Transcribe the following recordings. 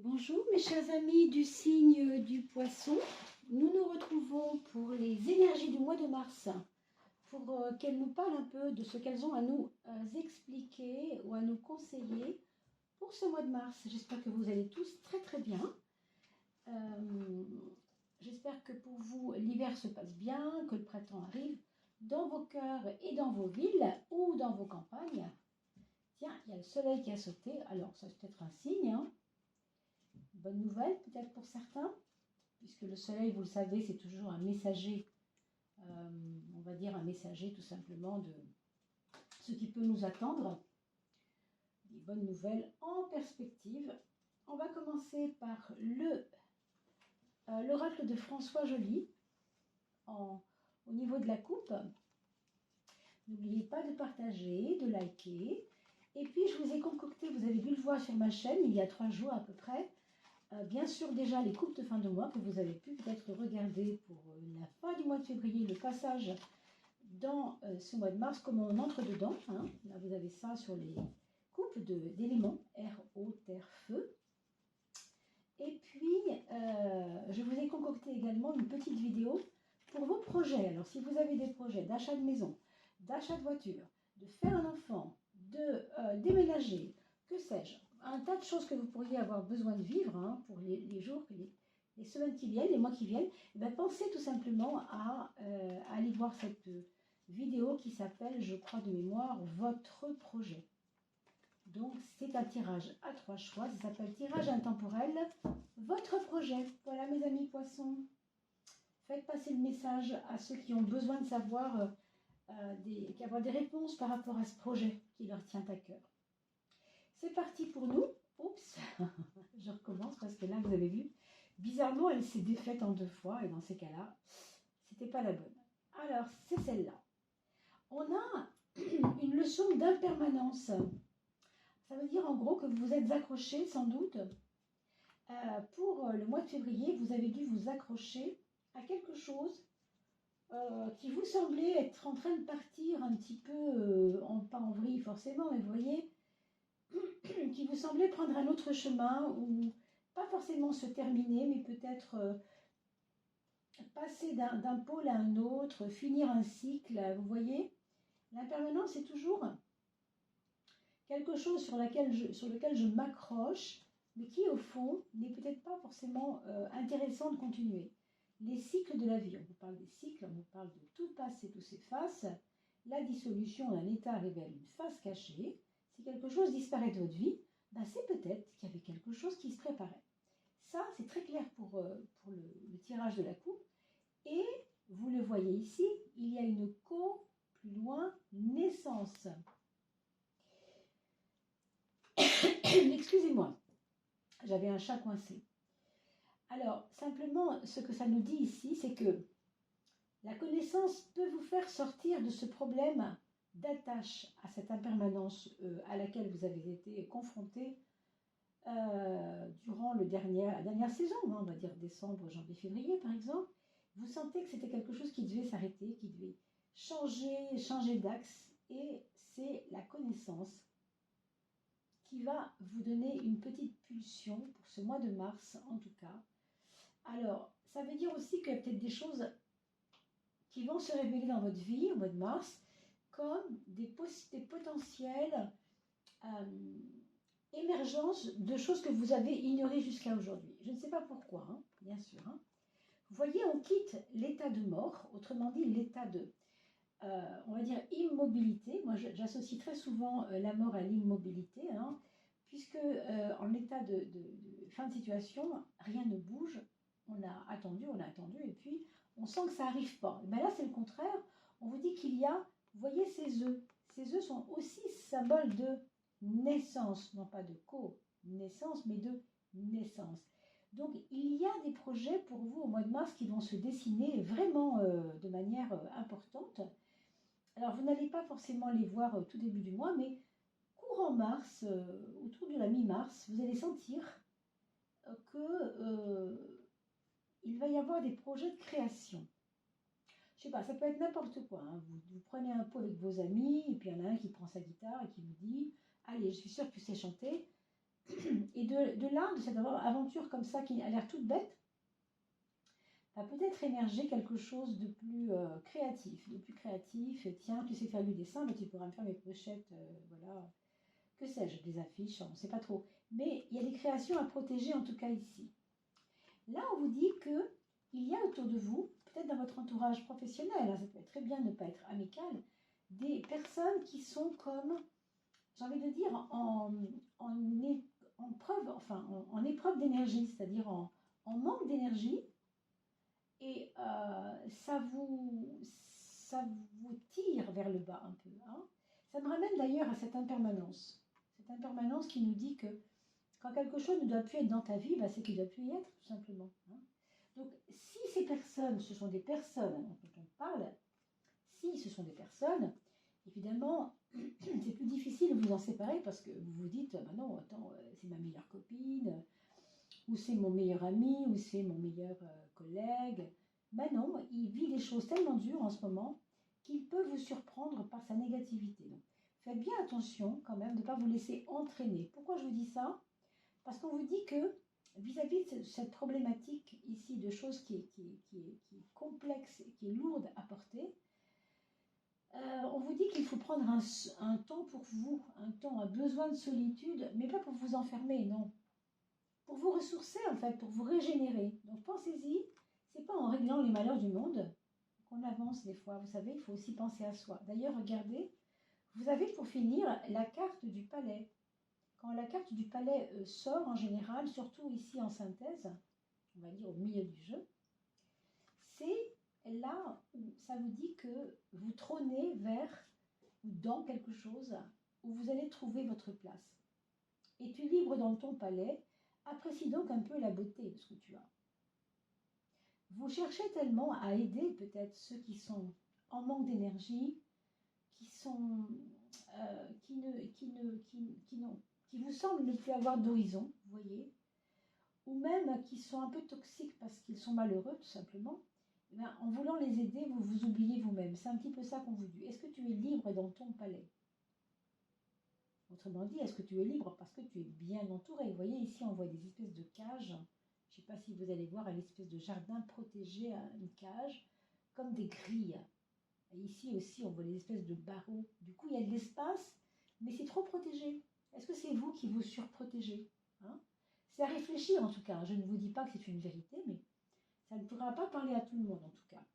Bonjour mes chers amis du signe du poisson, nous nous retrouvons pour les énergies du mois de mars, pour qu'elles nous parlent un peu de ce qu'elles ont à nous expliquer ou à nous conseiller pour ce mois de mars. J'espère que vous allez tous très très bien. J'espère que pour vous l'hiver se passe bien, que le printemps arrive dans vos cœurs et dans vos villes ou dans vos campagnes. Tiens, il y a le soleil qui a sauté, alors ça c'est peut-être un signe, hein. Bonne nouvelle peut-être pour certains, puisque le soleil, vous le savez, c'est toujours un messager, on va dire un messager tout simplement de ce qui peut nous attendre. Des bonnes nouvelles en perspective. On va commencer par l'oracle de François Joly au niveau de la coupe. N'oubliez pas de partager, de liker. Et puis je vous ai concocté, vous avez dû le voir sur ma chaîne il y a 3 jours à peu près, bien sûr déjà les coupes de fin de mois que vous avez pu peut-être regarder pour la fin du mois de février, le passage dans ce mois de mars, comment on entre dedans. Hein. Là vous avez ça sur les coupes d'éléments, air, eau, terre, feu. Et puis je vous ai concocté également une petite vidéo pour vos projets. Alors si vous avez des projets d'achat de maison, d'achat de voiture, de faire un enfant, de déménager, que sais-je, un tas de choses que vous pourriez avoir besoin de vivre hein, pour les jours, les semaines qui viennent, les mois qui viennent, et bien pensez tout simplement à aller voir cette vidéo qui s'appelle, je crois de mémoire, votre projet. Donc c'est un tirage à 3 choix, ça s'appelle tirage intemporel, votre projet. Voilà mes amis poissons, faites passer le message à ceux qui ont besoin de savoir, avoir des réponses par rapport à ce projet qui leur tient à cœur. C'est parti pour nous. Oups, je recommence parce que là, vous avez vu, bizarrement, elle s'est défaite en 2 fois et dans ces cas-là, c'était pas la bonne. Alors, c'est celle-là. On a une leçon d'impermanence. Ça veut dire en gros que vous vous êtes accroché sans doute. Pour le mois de février, vous avez dû vous accrocher à quelque chose qui vous semblait être en train de partir un petit peu, pas en vrille forcément, mais vous voyez, qui vous semblait prendre un autre chemin ou pas forcément se terminer, mais peut-être passer d'un pôle à un autre, finir un cycle, vous voyez. L'impermanence est toujours quelque chose sur lequel je m'accroche, mais qui au fond n'est peut-être pas forcément intéressant de continuer. Les cycles de la vie, on vous parle des cycles, on vous parle de tout passe et tout s'efface. La dissolution d'un état révèle une face cachée. Si quelque chose disparaît de votre vie, ben c'est peut-être qu'il y avait quelque chose qui se préparait. Ça, c'est très clair pour le tirage de la coupe. Et vous le voyez ici, il y a une plus loin, naissance. Excusez-moi, j'avais un chat coincé. Alors, simplement, ce que ça nous dit ici, c'est que la connaissance peut vous faire sortir de ce problème d'attache à cette impermanence à laquelle vous avez été confronté durant la dernière saison, hein, on va dire décembre, janvier, février par exemple. Vous sentez que c'était quelque chose qui devait s'arrêter, qui devait changer d'axe, et c'est la connaissance qui va vous donner une petite pulsion pour ce mois de mars en tout cas. Alors, ça veut dire aussi qu'il y a peut-être des choses qui vont se révéler dans votre vie au mois de mars comme des potentielles émergences de choses que vous avez ignorées jusqu'à aujourd'hui. Je ne sais pas pourquoi, hein, bien sûr. Hein. Vous voyez, on quitte l'état de mort, autrement dit l'état de, on va dire, immobilité. Moi, j'associe très souvent la mort à l'immobilité, hein, puisque en état de fin de situation, rien ne bouge. On a attendu, et puis on sent que ça n'arrive pas. Et bien là, c'est le contraire. On vous dit qu'il y a, vous voyez, ces œufs. Ces œufs sont aussi symboles de naissance, non pas de co-naissance, mais de naissance. Donc, il y a des projets pour vous au mois de mars qui vont se dessiner vraiment de manière importante. Alors, vous n'allez pas forcément les voir au tout début du mois, mais courant mars, autour de la mi-mars, vous allez sentir que il va y avoir des projets de création. Je sais pas, ça peut être n'importe quoi. Hein. Vous prenez un pot avec vos amis, et puis il y en a un qui prend sa guitare et qui vous dit « Allez, je suis sûre que tu sais chanter. Et de là, de cette aventure comme ça qui a l'air toute bête, va peut-être émerger quelque chose de plus créatif, Et tiens, tu sais faire du dessin, mais tu pourras me faire mes pochettes, voilà, que sais-je, des affiches, on ne sait pas trop. Mais il y a des créations à protéger, en tout cas ici. Là, on vous dit que il y a autour de vous, peut-être dans votre entourage professionnel, hein, ça peut être très bien ne pas être amical, des personnes qui sont comme, j'ai envie de dire, en preuve, enfin, en épreuve d'énergie, c'est-à-dire en manque d'énergie, et ça vous tire vers le bas un peu. Hein. Ça me ramène d'ailleurs à cette impermanence qui nous dit que quand quelque chose ne doit plus être dans ta vie, bah, c'est qu'il ne doit plus y être, tout simplement. Hein. Donc, si ces personnes, ce sont des personnes dont on parle, si ce sont des personnes, évidemment, c'est plus difficile de vous en séparer parce que vous vous dites, bah non, attends, c'est ma meilleure copine, ou c'est mon meilleur ami, ou c'est mon meilleur collègue. Ben non, il vit des choses tellement dures en ce moment qu'il peut vous surprendre par sa négativité. Donc, faites bien attention quand même de ne pas vous laisser entraîner. Pourquoi je vous dis ça? Parce qu'on vous dit que vis-à-vis de cette problématique ici de choses qui est complexe et qui est lourde à porter, on vous dit qu'il faut prendre un temps pour vous, un besoin de solitude, mais pas pour vous enfermer, non. Pour vous ressourcer en fait, pour vous régénérer. Donc pensez-y, c'est pas en réglant les malheurs du monde qu'on avance des fois. Vous savez, il faut aussi penser à soi. D'ailleurs, regardez, vous avez pour finir la carte du palais. Quand la carte du palais sort en général, surtout ici en synthèse, on va dire au milieu du jeu, c'est là où ça vous dit que vous trônez vers ou dans quelque chose où vous allez trouver votre place. Es-tu libre dans ton palais? Apprécie donc un peu la beauté de ce que tu as. Vous cherchez tellement à aider peut-être ceux qui sont en manque d'énergie, qui vous semblent ne plus avoir d'horizon, vous voyez, ou même qui sont un peu toxiques parce qu'ils sont malheureux tout simplement. Eh bien, en voulant les aider, vous vous oubliez vous-même. C'est un petit peu ça qu'on vous dit. Est-ce que tu es libre dans ton palais? Autrement dit, est-ce que tu es libre parce que tu es bien entouré? Vous voyez, ici, on voit des espèces de cages. Je ne sais pas si vous allez voir une espèce de jardin protégé à une cage, comme des grilles. Et ici aussi, on voit des espèces de barreaux. Du coup, il y a de l'espace, mais c'est trop protégé. Est-ce que c'est vous qui vous surprotégez? Hein? C'est à réfléchir en tout cas. Je ne vous dis pas que c'est une vérité, mais ça ne pourra pas parler à tout le monde en tout cas.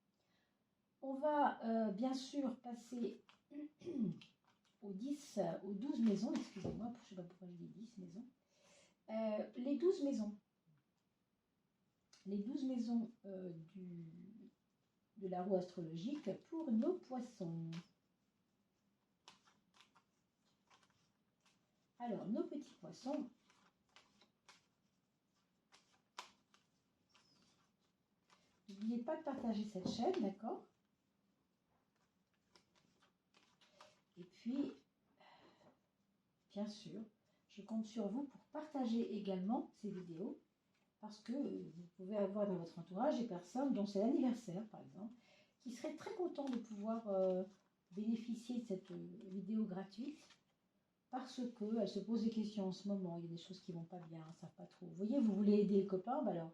On va bien sûr passer aux 12 maisons, excusez-moi, je ne sais pas pourquoi je dis 10 maisons. Les 12 maisons. Les 12 maisons de la roue astrologique pour nos poissons. Alors, nos petits poissons. N'oubliez pas de partager cette chaîne, d'accord? Et puis, bien sûr, je compte sur vous pour partager également ces vidéos parce que vous pouvez avoir dans votre entourage des personnes dont c'est l'anniversaire, par exemple, qui seraient très contents de pouvoir bénéficier de cette vidéo gratuite parce qu'elles se posent des questions en ce moment. Il y a des choses qui ne vont pas bien, elles ne savent pas trop. Vous voyez, vous voulez aider les copains, bah alors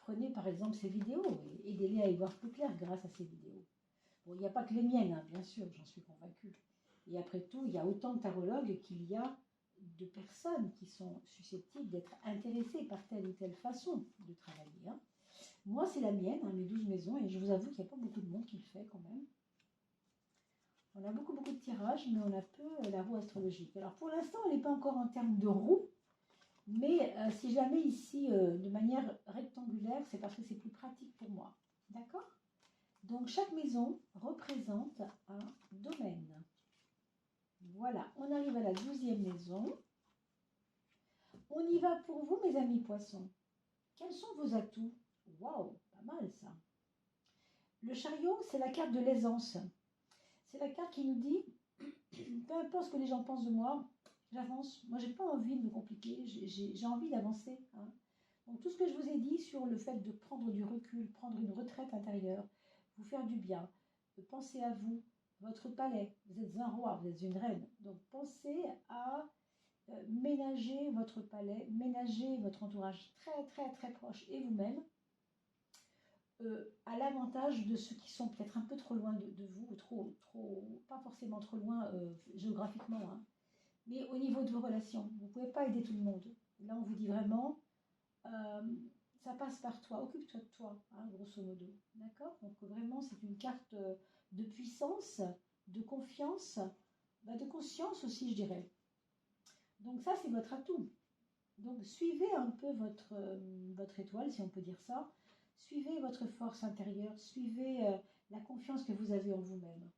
prenez par exemple ces vidéos et aidez-les à y voir plus clair grâce à ces vidéos. Bon, il n'y a pas que les miennes, hein, bien sûr, j'en suis convaincue. Et après tout, il y a autant de tarologues qu'il y a de personnes qui sont susceptibles d'être intéressées par telle ou telle façon de travailler. Hein. Moi, c'est la mienne, hein, mes 12 maisons, et je vous avoue qu'il n'y a pas beaucoup de monde qui le fait quand même. On a beaucoup de tirages, mais on a peu la roue astrologique. Alors pour l'instant, elle n'est pas encore en termes de roue, mais si jamais ici, de manière rectangulaire, c'est parce que c'est plus pratique pour moi. D'accord? Donc chaque maison représente un domaine. Voilà, on arrive à la 12e maison. On y va pour vous, mes amis poissons. Quels sont vos atouts? Waouh, pas mal ça. Le chariot, c'est la carte de l'aisance. C'est la carte qui nous dit, peu importe ce que les gens pensent de moi, j'avance. Moi, j'ai pas envie de me compliquer, j'ai envie d'avancer. Hein. Donc, tout ce que je vous ai dit sur le fait de prendre du recul, prendre une retraite intérieure, vous faire du bien, pensez à vous, votre palais. Vous êtes un roi, vous êtes une reine. Donc, pensez à ménager votre palais, ménager votre entourage très très très proche et vous-même à l'avantage de ceux qui sont peut-être un peu trop loin de vous, ou pas forcément trop loin géographiquement, hein, mais au niveau de vos relations. Vous ne pouvez pas aider tout le monde. Là, on vous dit vraiment, euh, ça passe par toi, occupe-toi de toi, hein, grosso modo. D'accord? Donc vraiment, c'est une carte de puissance, de confiance, de conscience aussi, je dirais. Donc ça, c'est votre atout. Donc suivez un peu votre étoile, si on peut dire ça. Suivez votre force intérieure, suivez la confiance que vous avez en vous-même.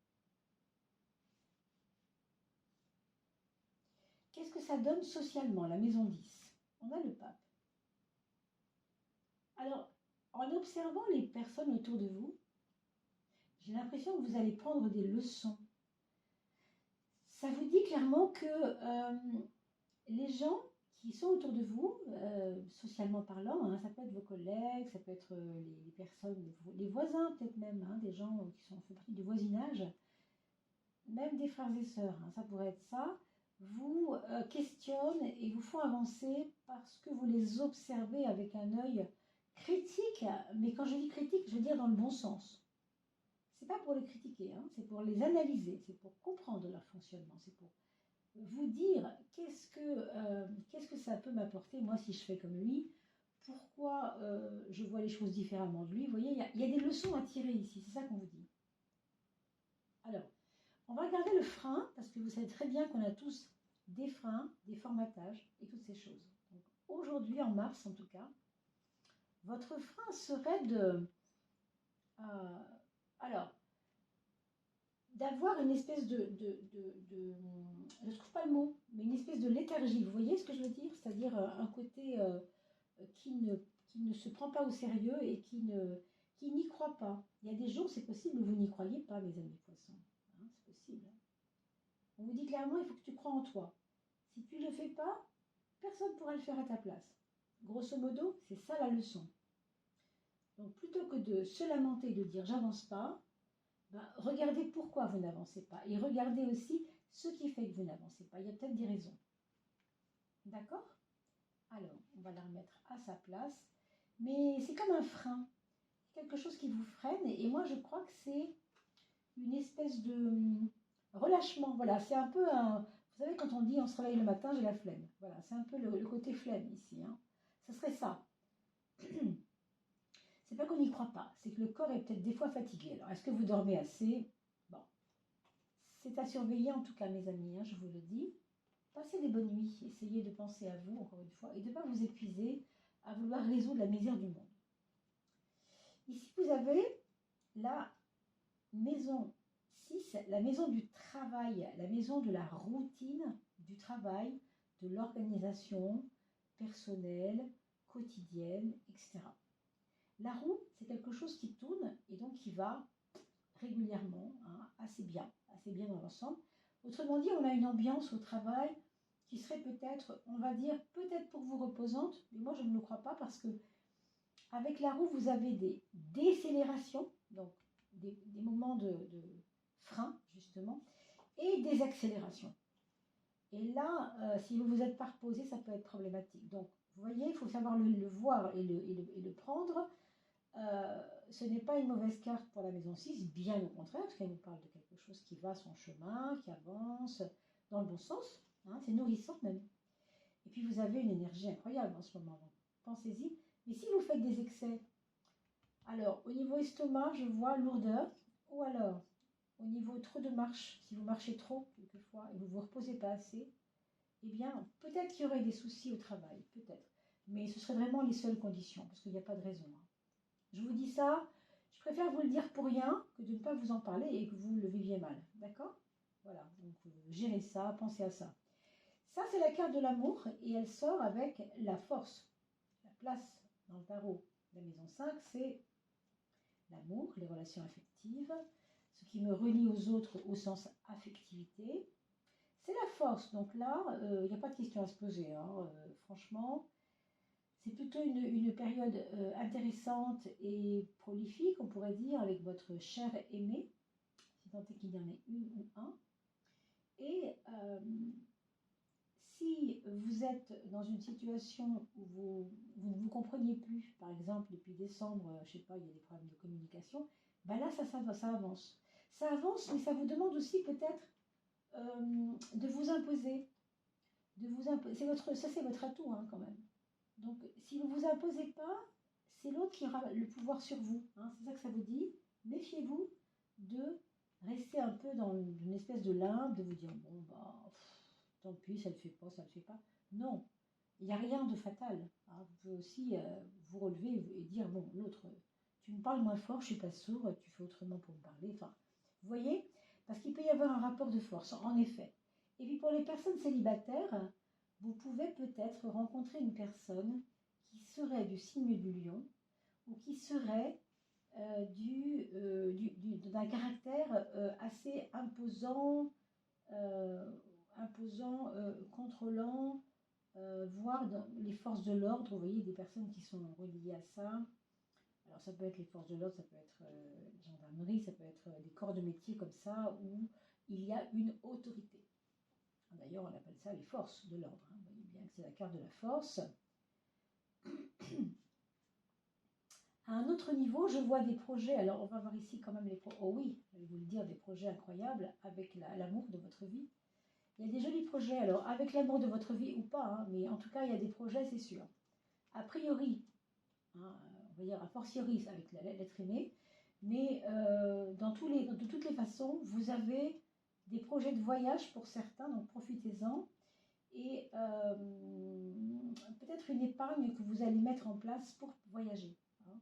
Qu'est-ce que ça donne socialement, la maison 10? On a le pape. Alors, en observant les personnes autour de vous, j'ai l'impression que vous allez prendre des leçons. Ça vous dit clairement que les gens qui sont autour de vous, socialement parlant, hein, ça peut être vos collègues, ça peut être les personnes, les voisins peut-être même, hein, des gens qui font partie du voisinage, même des frères et sœurs, hein, ça pourrait être ça, vous questionnent et vous font avancer parce que vous les observez avec un œil critique, mais quand je dis critique, je veux dire dans le bon sens. C'est pas pour les critiquer, hein, c'est pour les analyser, c'est pour comprendre leur fonctionnement, c'est pour vous dire qu'est-ce que ça peut m'apporter, moi, si je fais comme lui, pourquoi je vois les choses différemment de lui. Vous voyez, il y a des leçons à tirer ici, c'est ça qu'on vous dit. Alors, on va regarder le frein, parce que vous savez très bien qu'on a tous des freins, des formatages et toutes ces choses. Donc, aujourd'hui, en mars en tout cas, votre frein serait alors, d'avoir une espèce je ne trouve pas le mot, mais une espèce de léthargie. Vous voyez ce que je veux dire? C'est-à-dire un côté qui ne se prend pas au sérieux et qui n'y croit pas. Il y a des jours, c'est possible, où vous n'y croyez pas, mes amis poissons. Hein, c'est possible. On vous dit clairement, il faut que tu crois en toi. Si tu ne le fais pas, personne ne pourra le faire à ta place. Grosso modo, c'est ça la leçon. Donc plutôt que de se lamenter et de dire j'avance pas, regardez pourquoi vous n'avancez pas. Et regardez aussi ce qui fait que vous n'avancez pas. Il y a peut-être des raisons. D'accord? Alors, on va la remettre à sa place. Mais c'est comme un frein. Quelque chose qui vous freine. Et moi, je crois que c'est une espèce de relâchement. Voilà, c'est un peu un... Vous savez, quand on dit on se réveille le matin, j'ai la flemme. Voilà, c'est un peu le côté flemme ici. Hein. Ce serait ça. C'est pas qu'on n'y croit pas, c'est que le corps est peut-être des fois fatigué. Alors, est-ce que vous dormez assez? Bon, c'est à surveiller en tout cas, mes amis, hein, je vous le dis. Passez des bonnes nuits, essayez de penser à vous, encore une fois, et de ne pas vous épuiser à vouloir résoudre la misère du monde. Ici, vous avez la maison 6, la maison du travail, la maison de la routine du travail, de l'organisation personnelle, quotidienne, etc. La roue, c'est quelque chose qui tourne et donc qui va régulièrement, hein, assez bien dans l'ensemble. Autrement dit, on a une ambiance au travail qui serait peut-être, on va dire, peut-être pour vous reposante, mais moi je ne le crois pas parce que avec la roue, vous avez des décélérations, donc des moments de frein, justement, et des accélérations. Et là, si vous vous êtes pas reposé, ça peut être problématique. Donc, vous voyez, il faut savoir le voir et le prendre. Ce n'est pas une mauvaise carte pour la maison 6, bien au contraire, parce qu'elle nous parle de quelque chose qui va son chemin, qui avance dans le bon sens. Hein, c'est nourrissant même. Et puis, vous avez une énergie incroyable en ce moment. Donc, pensez-y. Mais si vous faites des excès, alors, au niveau estomac, je vois lourdeur, ou alors, au niveau trop de marche, si vous marchez trop, quelquefois, et vous ne vous reposez pas assez, eh bien, peut-être qu'il y aurait des soucis au travail, peut-être. Mais ce seraient vraiment les seules conditions, parce qu'il n'y a pas de raison. Hein. Je vous dis ça, je préfère vous le dire pour rien que de ne pas vous en parler et que vous le viviez mal. D'accord? Voilà, donc gérez ça, pensez à ça. Ça, c'est la carte de l'amour et elle sort avec la force. La place dans le tarot de la maison 5, c'est l'amour, les relations affectives, ce qui me relie aux autres au sens affectivité. C'est la force, donc là, il n'y a pas de question à se poser. Hein, franchement, c'est plutôt une période intéressante et prolifique, on pourrait dire, avec votre cher aimé, si tant est qu'il y en ait une ou un. Et si vous êtes dans une situation où vous ne vous compreniez plus, par exemple depuis décembre, je ne sais pas, il y a des problèmes de communication, ben là ça avance. Ça avance, mais ça vous demande aussi peut-être de vous imposer. Ça c'est votre atout hein, quand même. Donc si vous ne vous imposez pas, c'est l'autre qui aura le pouvoir sur vous. Hein, c'est ça que ça vous dit. Méfiez-vous de rester un peu dans une espèce de limbe, de vous dire bon bah tant pis, ça ne le fait pas, ça ne le fait pas. Non, il n'y a rien de fatal. Hein. Vous pouvez aussi vous relever et dire bon l'autre, tu me parles moins fort, je ne suis pas sourd, tu fais autrement pour me parler. Enfin, vous voyez, parce qu'il peut y avoir un rapport de force, en effet. Et puis pour les personnes célibataires, vous pouvez peut-être rencontrer une personne qui serait du signe du lion ou qui serait d'un caractère assez imposant, contrôlant, voire dans les forces de l'ordre. Vous voyez, des personnes qui sont reliées à ça. Alors ça peut être les forces de l'ordre, ça peut être la gendarmerie, ça peut être des corps de métier comme ça, où il y a une autorité. D'ailleurs, on appelle ça les forces de l'ordre. Hein. Vous voyez bien que c'est la carte de la force. À un autre niveau, je vois des projets. Alors, on va voir ici quand même les projets. Oh oui, je vais vous le dire, des projets incroyables avec l'amour de votre vie. Il y a des jolis projets, alors avec l'amour de votre vie ou pas, hein, mais en tout cas, il y a des projets, c'est sûr. A priori, hein, on va dire a fortiori avec l'être aimé, mais de toutes les façons, vous avez des projets de voyage pour certains, donc profitez-en. Et peut-être une épargne que vous allez mettre en place pour voyager hein,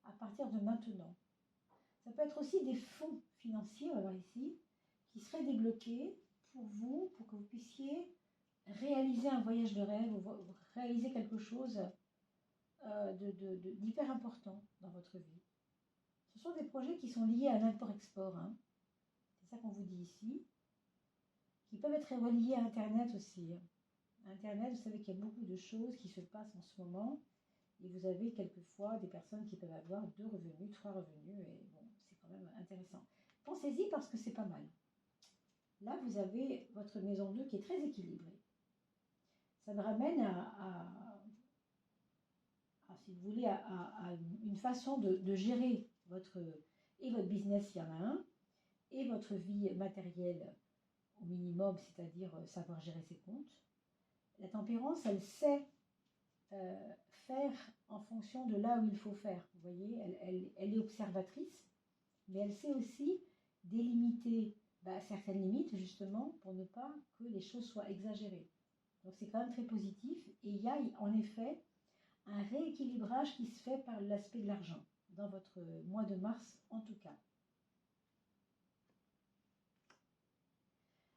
à partir de maintenant. Ça peut être aussi des fonds financiers, on va voir ici, qui seraient débloqués pour vous, pour que vous puissiez réaliser un voyage de rêve ou réaliser quelque chose d'hyper important dans votre vie. Ce sont des projets qui sont liés à l'import-export. Hein. C'est ça qu'on vous dit ici. Qui peuvent être reliés à Internet aussi. Internet, vous savez qu'il y a beaucoup de choses qui se passent en ce moment. Et vous avez quelquefois des personnes qui peuvent avoir 2 revenus, 3 revenus. Et bon, c'est quand même intéressant. Pensez-y parce que c'est pas mal. Là, vous avez votre maison 2 qui est très équilibrée. Ça me ramène si vous voulez, à une façon de gérer votre business, il y en a un, et votre vie matérielle au minimum, c'est-à-dire savoir gérer ses comptes. La tempérance, elle sait faire en fonction de là où il faut faire. Vous voyez, elle est observatrice, mais elle sait aussi délimiter certaines limites, justement, pour ne pas que les choses soient exagérées. Donc c'est quand même très positif. Et il y a en effet un rééquilibrage qui se fait par l'aspect de l'argent, dans votre mois de mars en tout cas.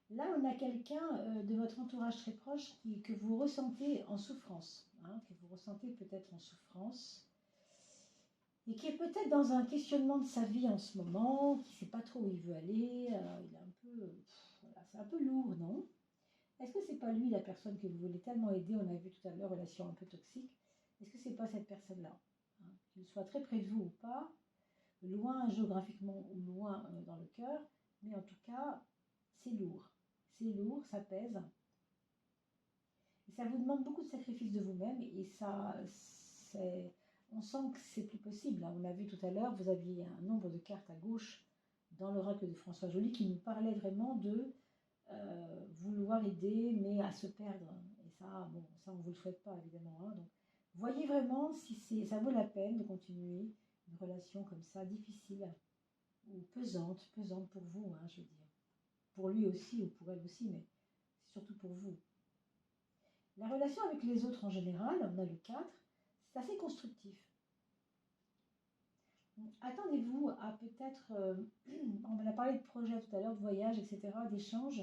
Là, on a quelqu'un de votre entourage très proche que vous ressentez en souffrance, hein, que vous ressentez peut-être en souffrance, et qui est peut-être dans un questionnement de sa vie en ce moment, qui ne sait pas trop où il veut aller, il est un peu, voilà, c'est un peu lourd, non? Est-ce que c'est pas lui la personne que vous voulez tellement aider? On a vu tout à l'heure, relation un peu toxique. Est-ce que c'est pas cette personne-là, hein, qu'il soit très près de vous ou pas, loin géographiquement ou loin dans le cœur, mais en tout cas, c'est lourd. C'est lourd, ça pèse. Et ça vous demande beaucoup de sacrifices de vous-même et ça, on sent que c'est plus possible. On a vu tout à l'heure, vous aviez un nombre de cartes à gauche dans l'oracle de François Joly qui nous parlait vraiment de vouloir aider, mais à se perdre. Et ça, bon, ça on ne vous le souhaite pas évidemment. Hein. Donc, voyez vraiment si ça vaut la peine de continuer une relation comme ça, difficile ou pesante pour vous, hein, je veux dire. Pour lui aussi ou pour elle aussi, mais c'est surtout pour vous. La relation avec les autres en général, on a le 4, c'est assez constructif. Attendez-vous à peut-être, on a parlé de projets tout à l'heure, de voyage, etc., d'échanges,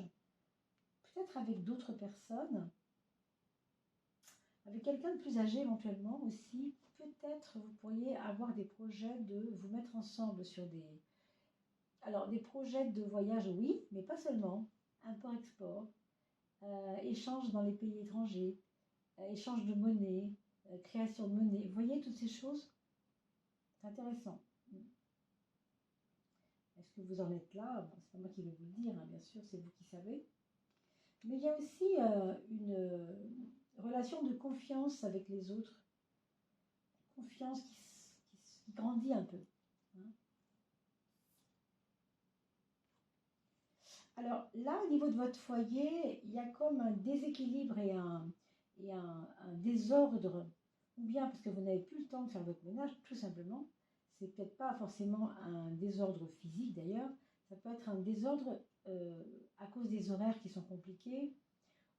peut-être avec d'autres personnes, avec quelqu'un de plus âgé éventuellement aussi, peut-être vous pourriez avoir des projets de vous mettre ensemble sur des... Alors des projets de voyage, oui, mais pas seulement, import-export, échange dans les pays étrangers, échange de monnaie, création de monnaie. Vous voyez toutes ces choses? C'est intéressant. Est-ce que vous en êtes là? Bon, c'est pas moi qui vais vous le dire, hein, bien sûr, c'est vous qui savez. Mais il y a aussi une relation de confiance avec les autres. Confiance qui grandit un peu. Hein. Alors là, au niveau de votre foyer, il y a comme un déséquilibre et un désordre, ou bien parce que vous n'avez plus le temps de faire votre ménage, tout simplement. C'est peut-être pas forcément un désordre physique d'ailleurs, ça peut être un désordre à cause des horaires qui sont compliqués,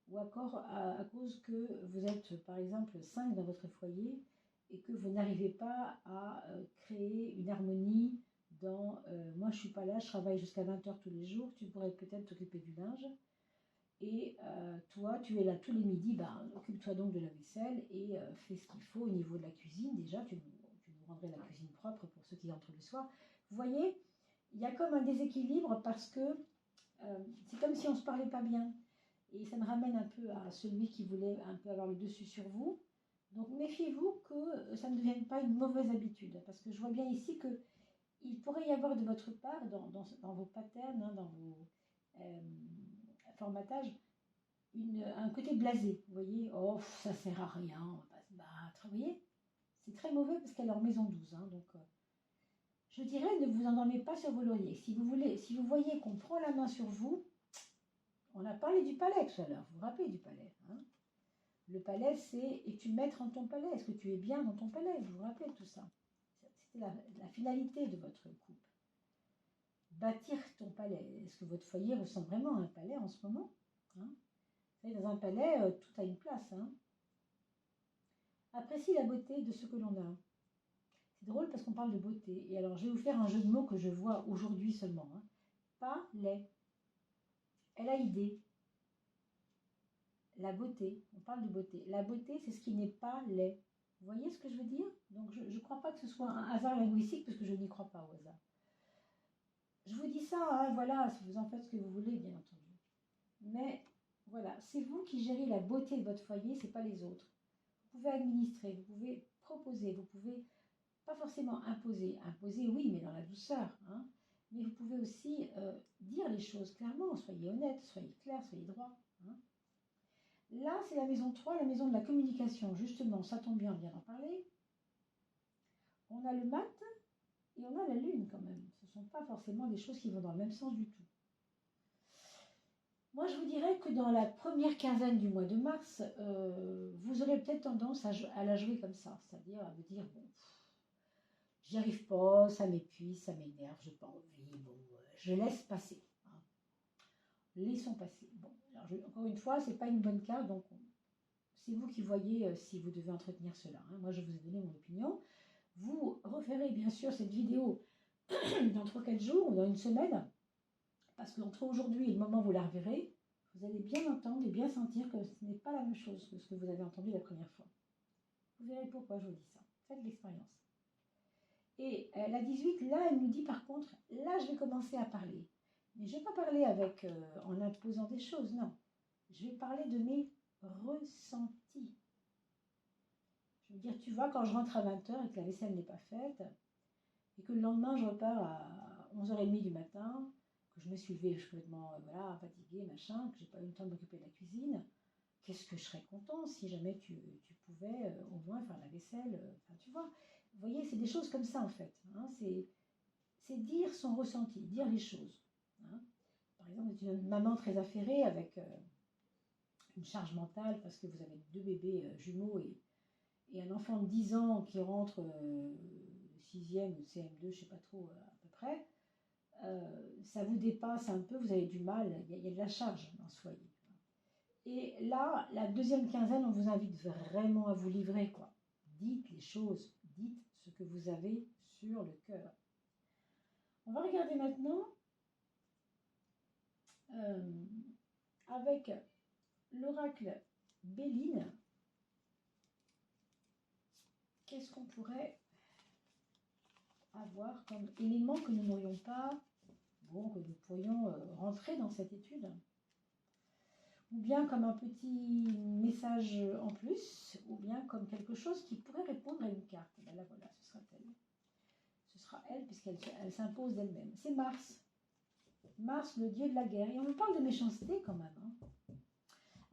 ou encore à cause que vous êtes par exemple 5 dans votre foyer et que vous n'arrivez pas à créer une harmonie dans moi je suis pas là, je travaille jusqu'à 20 heures tous les jours, tu pourrais peut-être t'occuper du linge et toi tu es là tous les midis, ben, occupe-toi donc de la vaisselle et fais ce qu'il faut au niveau de la cuisine. Déjà tu nous rendrais la cuisine propre pour ceux qui entrent le soir. Vous voyez, il y a comme un déséquilibre parce que c'est comme si on ne se parlait pas bien. Et ça me ramène un peu à celui qui voulait un peu avoir le dessus sur vous. Donc méfiez-vous que ça ne devienne pas une mauvaise habitude. Parce que je vois bien ici qu'il pourrait y avoir de votre part, dans vos patterns, hein, dans vos formatages, un côté blasé. Vous voyez, oh, ça sert à rien, on va pas se battre. Vous voyez, c'est très mauvais parce qu'elle est en maison 12. Hein, donc, je dirais, ne vous endormez pas sur vos lauriers. Si vous voyez qu'on prend la main sur vous, on a parlé du palais tout à l'heure, vous vous rappelez du palais, hein? Le palais, c'est es-tu maître en ton palais? Est-ce que tu es bien dans ton palais? Vous vous rappelez tout ça? C'était la finalité de votre couple. Bâtir ton palais. Est-ce que votre foyer ressemble vraiment à un palais en ce moment, hein? Vous savez, dans un palais, tout a une place. Hein? Apprécie la beauté de ce que l'on a. C'est drôle parce qu'on parle de beauté. Et alors, je vais vous faire un jeu de mots que je vois aujourd'hui seulement. Hein. Palais. Elle a idée. La beauté, on parle de beauté. La beauté, c'est ce qui n'est pas laid. Vous voyez ce que je veux dire? Donc, je ne crois pas que ce soit un hasard linguistique, parce que je n'y crois pas au hasard. Je vous dis ça, hein, voilà, si vous en faites ce que vous voulez, bien entendu. Mais, voilà, c'est vous qui gérez la beauté de votre foyer, ce n'est pas les autres. Vous pouvez administrer, vous pouvez proposer, vous pouvez pas forcément imposer. Imposer, oui, mais dans la douceur. Hein. Mais vous pouvez aussi dire les choses clairement. Soyez honnête, soyez clair, soyez droit. Hein. Là, c'est la maison 3, la maison de la communication. Justement, ça tombe bien, on vient d'en parler. On a le mat et on a la lune quand même. Ce ne sont pas forcément des choses qui vont dans le même sens du tout. Moi, je vous dirais que dans la première quinzaine du mois de mars, vous aurez peut-être tendance à la jouer comme ça. C'est-à-dire à vous dire, bon, j'y arrive pas, ça m'épuise, ça m'énerve, je n'ai pas envie, bon, je laisse passer. Hein. Laissons passer. Bon, alors encore une fois, ce n'est pas une bonne carte, donc c'est vous qui voyez si vous devez entretenir cela. Hein. Moi, je vous ai donné mon opinion. Vous referez bien sûr cette vidéo dans 3-4 jours ou dans une semaine, parce qu'entre aujourd'hui et le moment où vous la reverrez, vous allez bien entendre et bien sentir que ce n'est pas la même chose que ce que vous avez entendu la première fois. Vous verrez pourquoi je vous dis ça. Faites l'expérience. Et la 18, là, elle nous dit par contre, là, je vais commencer à parler. Mais je ne vais pas parler en imposant des choses, non. Je vais parler de mes ressentis. Je veux dire, tu vois, quand je rentre à 20 h et que la vaisselle n'est pas faite, et que le lendemain, je repars à 11h30 du matin, que je me suis levée complètement fatiguée, machin, que je n'ai pas eu le temps de m'occuper de la cuisine, qu'est-ce que je serais content si jamais tu pouvais au moins faire la vaisselle. Enfin, tu vois, vous voyez, c'est des choses comme ça en fait. Hein, c'est dire son ressenti, dire les choses. Hein. Par exemple, vous êtes une maman très affairée avec une charge mentale parce que vous avez 2 bébés jumeaux et un enfant de 10 ans qui rentre 6e ou CM2, je ne sais pas trop à peu près, ça vous dépasse un peu, vous avez du mal, il y a de la charge dans ce foyer. Et là, la deuxième quinzaine, on vous invite vraiment à vous livrer, quoi. Dites les choses, dites ce que vous avez sur le cœur. On va regarder maintenant avec l'oracle Béline. Qu'est-ce qu'on pourrait avoir comme élément que nous n'aurions pas, bon, que nous pourrions rentrer dans cette étude, ou bien comme un petit message en plus, ou bien comme quelque chose qui pourrait répondre à une carte. Ben là voilà, ce sera elle. Ce sera elle puisqu'elle s'impose d'elle-même. C'est Mars. Mars, le dieu de la guerre. Et on nous parle de méchanceté quand même. Hein.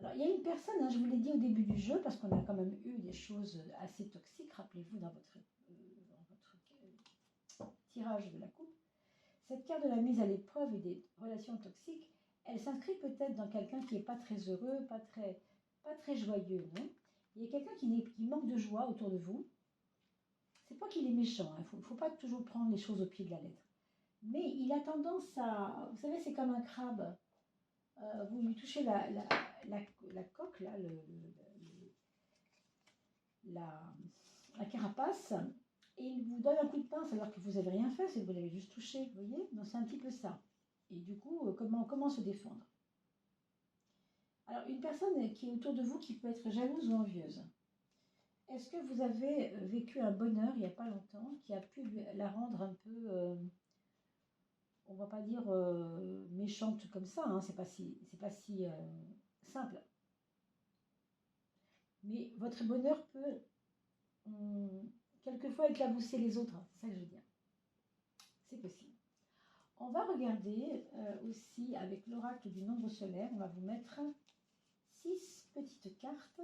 Alors, il y a une personne, hein, je vous l'ai dit au début du jeu, parce qu'on a quand même eu des choses assez toxiques, rappelez-vous, dans votre tirage de la coupe. Cette carte de la mise à l'épreuve et des relations toxiques, elle s'inscrit peut-être dans quelqu'un qui n'est pas très heureux, pas très joyeux, non? Il y a quelqu'un qui manque de joie autour de vous. C'est pas qu'il est méchant, il ne faut pas toujours prendre les choses au pied de la lettre. Mais il a tendance à... Vous savez, c'est comme un crabe. Vous lui touchez la coque, là, la carapace, et il vous donne un coup de pince alors que vous n'avez rien fait, c'est que vous l'avez juste touché, vous voyez? Donc c'est un petit peu ça. Et du coup, comment se défendre? Alors, une personne qui est autour de vous qui peut être jalouse ou envieuse. Est-ce que vous avez vécu un bonheur il n'y a pas longtemps qui a pu la rendre un peu, on va pas dire méchante comme ça, hein, c'est pas si simple. Mais votre bonheur peut quelquefois éclabousser les autres, c'est ça que je veux dire. C'est possible. On va regarder aussi avec l'oracle du nombre solaire, on va vous mettre 6 petites cartes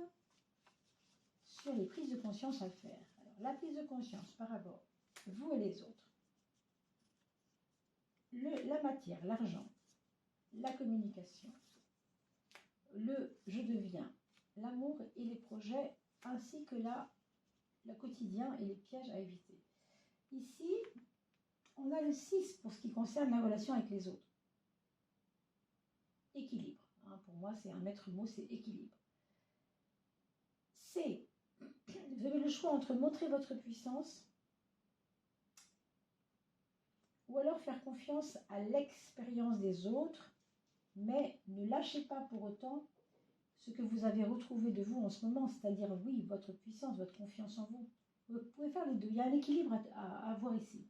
sur les prises de conscience à faire. Alors, la prise de conscience par rapport à vous et les autres. La matière, l'argent, la communication, le je deviens, l'amour et les projets, ainsi que le quotidien et les pièges à éviter. Ici, on a le 6 pour ce qui concerne la relation avec les autres. Équilibre. Hein, pour moi, c'est un maître mot, c'est équilibre. C'est, vous avez le choix entre montrer votre puissance ou alors faire confiance à l'expérience des autres, mais ne lâchez pas pour autant ce que vous avez retrouvé de vous en ce moment, c'est-à-dire, oui, votre puissance, votre confiance en vous. Vous pouvez faire les deux. Il y a un équilibre à avoir ici.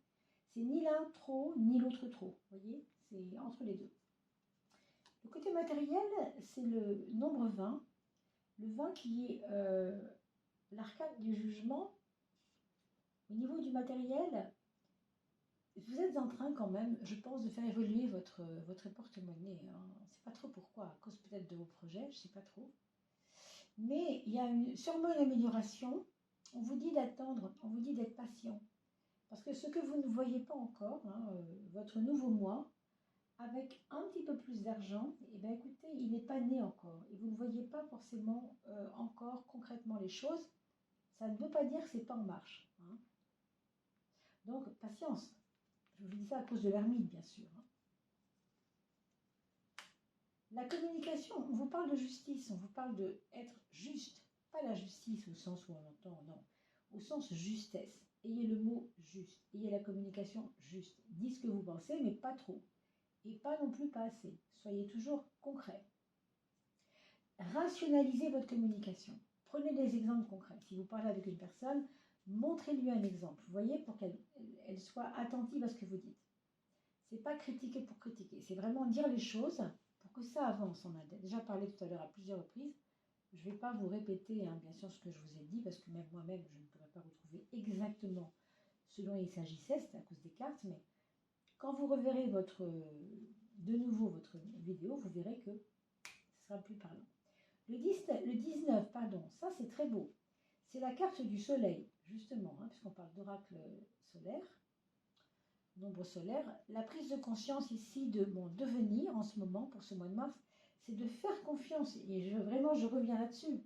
C'est ni l'un trop, ni l'autre trop. Vous voyez, c'est entre les deux. Le côté matériel, c'est le nombre 20. Le 20 qui est l'arcade du jugement. Au niveau du matériel, vous êtes en train quand même, je pense, de faire évoluer votre porte-monnaie. Hein. On ne sait pas trop pourquoi, à cause peut-être de vos projets, je ne sais pas trop. Mais il y a sûrement une amélioration. On vous dit d'attendre, on vous dit d'être patient. Parce que ce que vous ne voyez pas encore, hein, votre nouveau moi, avec un petit peu plus d'argent, eh bien, écoutez, il n'est pas né encore. Et vous ne voyez pas forcément encore concrètement les choses. Ça ne veut pas dire que ce n'est pas en marche. Hein. Donc, patience. Je vous dis ça à cause de l'ermite, bien sûr. Hein. La communication, on vous parle de justice, on vous parle d'être juste. Pas la justice au sens où on entend, non. Au sens justesse. Ayez le mot juste. Ayez la communication juste. Dites ce que vous pensez, mais pas trop. Et pas non plus pas assez. Soyez toujours concret. Rationalisez votre communication. Prenez des exemples concrets. Si vous parlez avec une personne, montrez-lui un exemple. Vous voyez, pour qu'elle soit attentive à ce que vous dites. C'est pas critiquer pour critiquer. C'est vraiment dire les choses pour que ça avance. On a déjà parlé tout à l'heure à plusieurs reprises. Je ne vais pas vous répéter, hein, bien sûr, ce que je vous ai dit, parce que même moi-même, je ne pourrais pas retrouver exactement ce dont il s'agissait, c'est à cause des cartes, mais quand vous reverrez de nouveau votre vidéo, vous verrez que ce sera plus parlant. Le 19, pardon, ça c'est très beau. C'est la carte du soleil, justement, hein, puisqu'on parle d'oracle solaire, nombre solaire. La prise de conscience ici de mon devenir en ce moment, pour ce mois de mars, c'est de faire confiance. Et vraiment, je reviens là-dessus.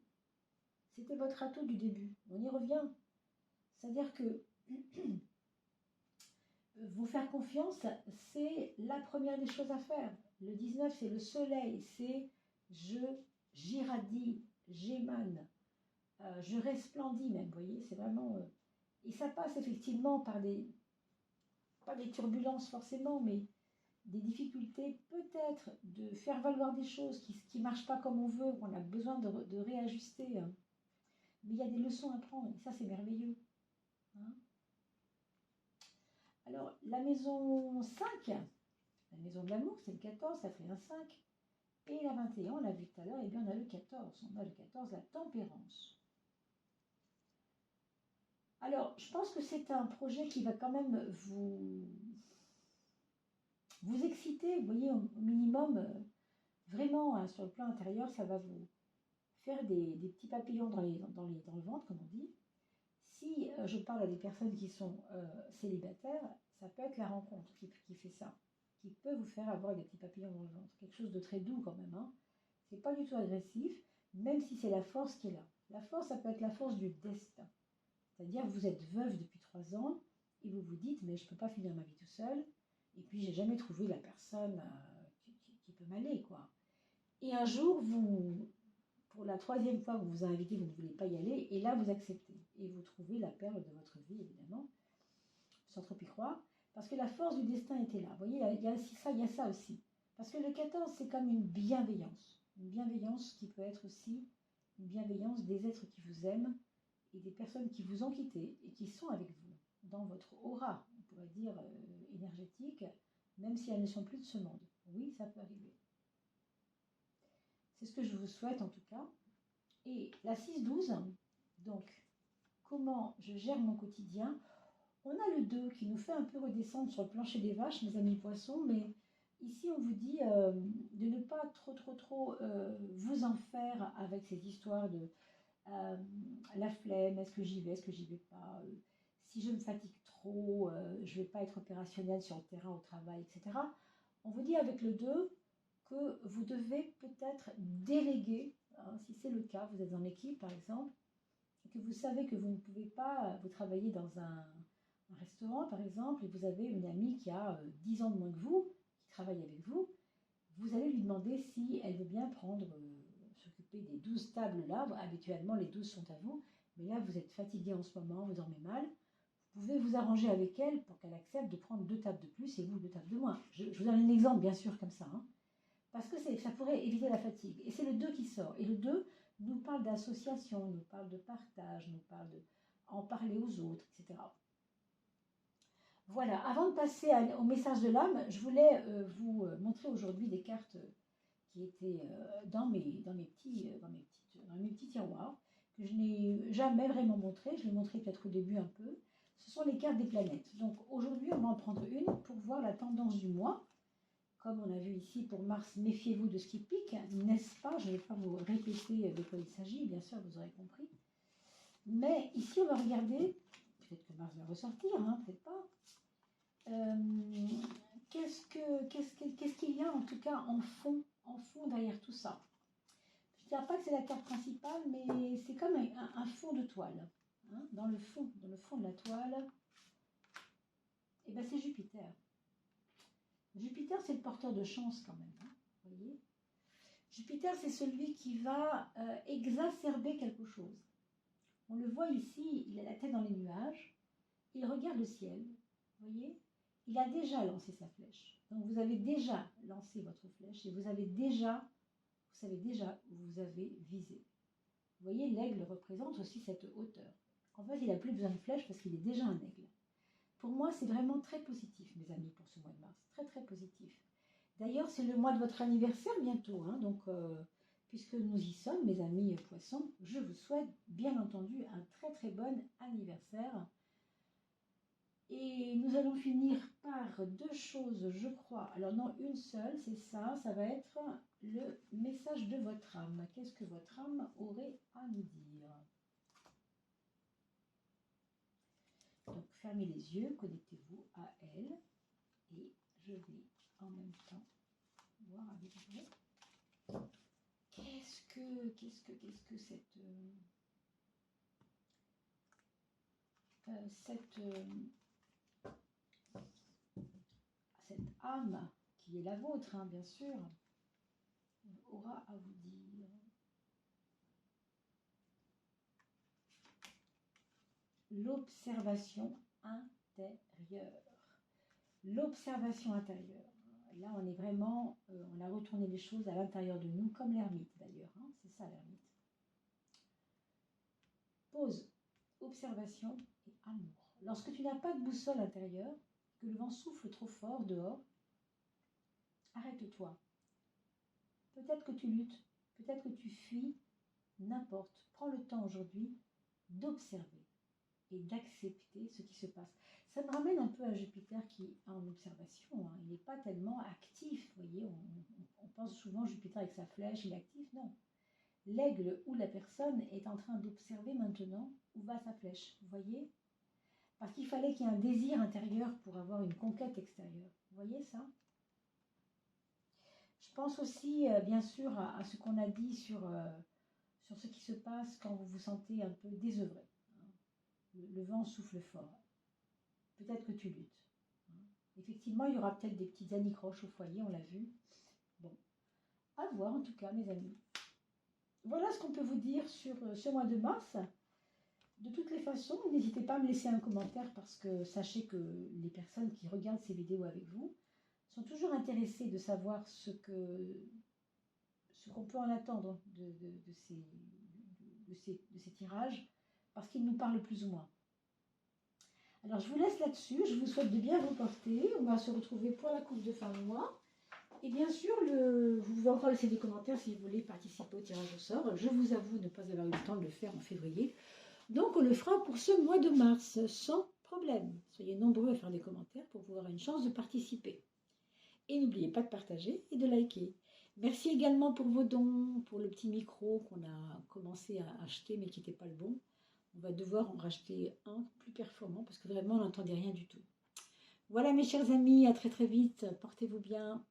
C'était votre atout du début. On y revient. C'est-à-dire que vous faire confiance, c'est la première des choses à faire. Le 19, c'est le soleil, c'est j'irradie, j'émane, je resplendis même, vous voyez, c'est vraiment... et ça passe effectivement par pas des turbulences forcément, mais des difficultés peut-être de faire valoir des choses qui ne marchent pas comme on veut, qu'on a besoin de réajuster. Hein. Mais il y a des leçons à prendre, et ça c'est merveilleux. Hein. Alors, la maison 5, la maison de l'amour, c'est le 14, ça fait un 5. Et la 21, on l'a vu tout à l'heure, et bien on a le 14. On a le 14, la tempérance. Alors, je pense que c'est un projet qui va quand même vous exciter, vous voyez, au minimum, vraiment, hein, sur le plan intérieur, ça va faire des petits papillons dans le ventre, comme on dit. Si je parle à des personnes qui sont célibataires, ça peut être la rencontre qui fait ça, qui peut vous faire avoir des petits papillons dans le ventre. Quelque chose de très doux quand même. Hein. C'est pas du tout agressif, même si c'est la force qui est là. La force, ça peut être la force du destin. C'est-à-dire que vous êtes veuve depuis 3 ans et vous vous dites, mais je ne peux pas finir ma vie tout seul. Et puis, j'ai jamais trouvé la personne qui peut m'aller, quoi. Et un jour, pour la 3e fois, vous vous invitez, vous ne voulez pas y aller, et là, vous acceptez. Et vous trouvez la perle de votre vie, évidemment, sans trop y croire, parce que la force du destin était là. Vous voyez, il y a ça aussi. Parce que le 14, c'est comme une bienveillance. Une bienveillance qui peut être aussi une bienveillance des êtres qui vous aiment et des personnes qui vous ont quitté et qui sont avec vous dans votre aura, on pourrait dire énergétique, même si elles ne sont plus de ce monde. Oui, ça peut arriver. C'est ce que je vous souhaite en tout cas. Et la 6-12, donc, comment je gère mon quotidien. On a le 2 qui nous fait un peu redescendre sur le plancher des vaches, mes amis poissons, mais ici on vous dit de ne pas trop vous en faire avec ces histoires de la flemme, est-ce que j'y vais, est-ce que j'y vais pas, si je me fatigue trop, je ne vais pas être opérationnelle sur le terrain, au travail, etc. On vous dit avec le 2 que vous devez peut-être déléguer, hein, si c'est le cas, vous êtes en équipe par exemple, et que vous savez que vous ne pouvez pas, vous travaillez dans un restaurant par exemple, et vous avez une amie qui a 10 ans de moins que vous, qui travaille avec vous, vous allez lui demander si elle veut bien prendre, s'occuper des 12 tables là. Habituellement, les 12 sont à vous, mais là, vous êtes fatigué en ce moment, vous dormez mal. Vous pouvez vous arranger avec elle pour qu'elle accepte de prendre 2 tables de plus et vous 2 tables de moins. Je vous donne un exemple, bien sûr, comme ça. Hein, parce que ça pourrait éviter la fatigue. Et c'est le 2 qui sort. Et le 2 nous parle d'association, nous parle de partage, nous parle de en parler aux autres, etc. Voilà, avant de passer au message de l'âme, je voulais vous montrer aujourd'hui des cartes qui étaient dans mes petits tiroirs, que je n'ai jamais vraiment montré. Je l'ai montré peut-être au début un peu. Ce sont les cartes des planètes. Donc aujourd'hui, on va en prendre une pour voir la tendance du mois. Comme on a vu ici pour Mars, méfiez-vous de ce qui pique, n'est-ce pas? Je ne vais pas vous répéter de quoi il s'agit, bien sûr, vous aurez compris. Mais ici, on va regarder, peut-être que Mars va ressortir, hein, peut-être pas. Qu'est-ce qu'il y a en tout cas en fond derrière tout ça? Je ne dirais pas que c'est la carte principale, mais c'est comme un fond de toile. Hein, dans le fond de la toile, et ben c'est Jupiter. Jupiter, c'est le porteur de chance quand même. Hein, vous voyez, Jupiter, c'est celui qui va exacerber quelque chose. On le voit ici, il a la tête dans les nuages, il regarde le ciel, vous voyez, il a déjà lancé sa flèche. Donc vous avez déjà lancé votre flèche et vous savez déjà où vous avez visé. Vous voyez, l'aigle représente aussi cette hauteur. En fait, il n'a plus besoin de flèche parce qu'il est déjà un aigle. Pour moi, c'est vraiment très positif, mes amis, pour ce mois de mars. Très, très positif. D'ailleurs, c'est le mois de votre anniversaire bientôt. Hein, donc, puisque nous y sommes, mes amis poissons, je vous souhaite bien entendu un très, très bon anniversaire. Et nous allons finir par 2 choses, je crois. Alors non, une seule, c'est ça. Ça va être le message de votre âme. Qu'est-ce que votre âme aurait à nous dire? Donc, fermez les yeux, connectez-vous à elle. Et je vais en même temps voir avec vous. Qu'est-ce que cette âme qui est la vôtre, hein, bien sûr, aura à vous dire? L'observation intérieure. L'observation intérieure. Là, on est vraiment, on a retourné les choses à l'intérieur de nous, comme l'ermite d'ailleurs. Hein, c'est ça l'ermite. Pause, observation et amour. Lorsque tu n'as pas de boussole intérieure, que le vent souffle trop fort dehors, arrête-toi. Peut-être que tu luttes, peut-être que tu fuis, n'importe. Prends le temps aujourd'hui d'observer et d'accepter ce qui se passe. Ça me ramène un peu à Jupiter qui est en observation. Hein. Il n'est pas tellement actif, vous voyez. On pense souvent Jupiter avec sa flèche, il est actif. Non. l'aigle ou la personne est en train d'observer maintenant où va sa flèche. Vous voyez? Parce qu'il fallait qu'il y ait un désir intérieur pour avoir une conquête extérieure. Vous voyez ça? Je pense aussi, bien sûr, à ce qu'on a dit sur ce qui se passe quand vous vous sentez un peu désœuvré. Le vent souffle fort. Peut-être que tu luttes. Effectivement, il y aura peut-être des petites anicroches au foyer, on l'a vu. Bon, à voir en tout cas, mes amis. Voilà ce qu'on peut vous dire sur ce mois de mars. De toutes les façons, n'hésitez pas à me laisser un commentaire parce que sachez que les personnes qui regardent ces vidéos avec vous sont toujours intéressées de savoir ce qu'on peut en attendre de ces tirages parce qu'ils nous parlent plus ou moins. Alors, je vous laisse là-dessus. Je vous souhaite de bien vous porter. On va se retrouver pour la coupe de fin de mois. Et bien sûr, vous pouvez encore laisser des commentaires si vous voulez participer au tirage au sort. Je vous avoue ne pas avoir eu le temps de le faire en février. Donc, on le fera pour ce mois de mars, sans problème. Soyez nombreux à faire des commentaires pour pouvoir avoir une chance de participer. Et n'oubliez pas de partager et de liker. Merci également pour vos dons, pour le petit micro qu'on a commencé à acheter mais qui n'était pas le bon. On va devoir en racheter un plus performant parce que vraiment on n'entendait rien du tout. Voilà mes chers amis, à très très vite, portez-vous bien.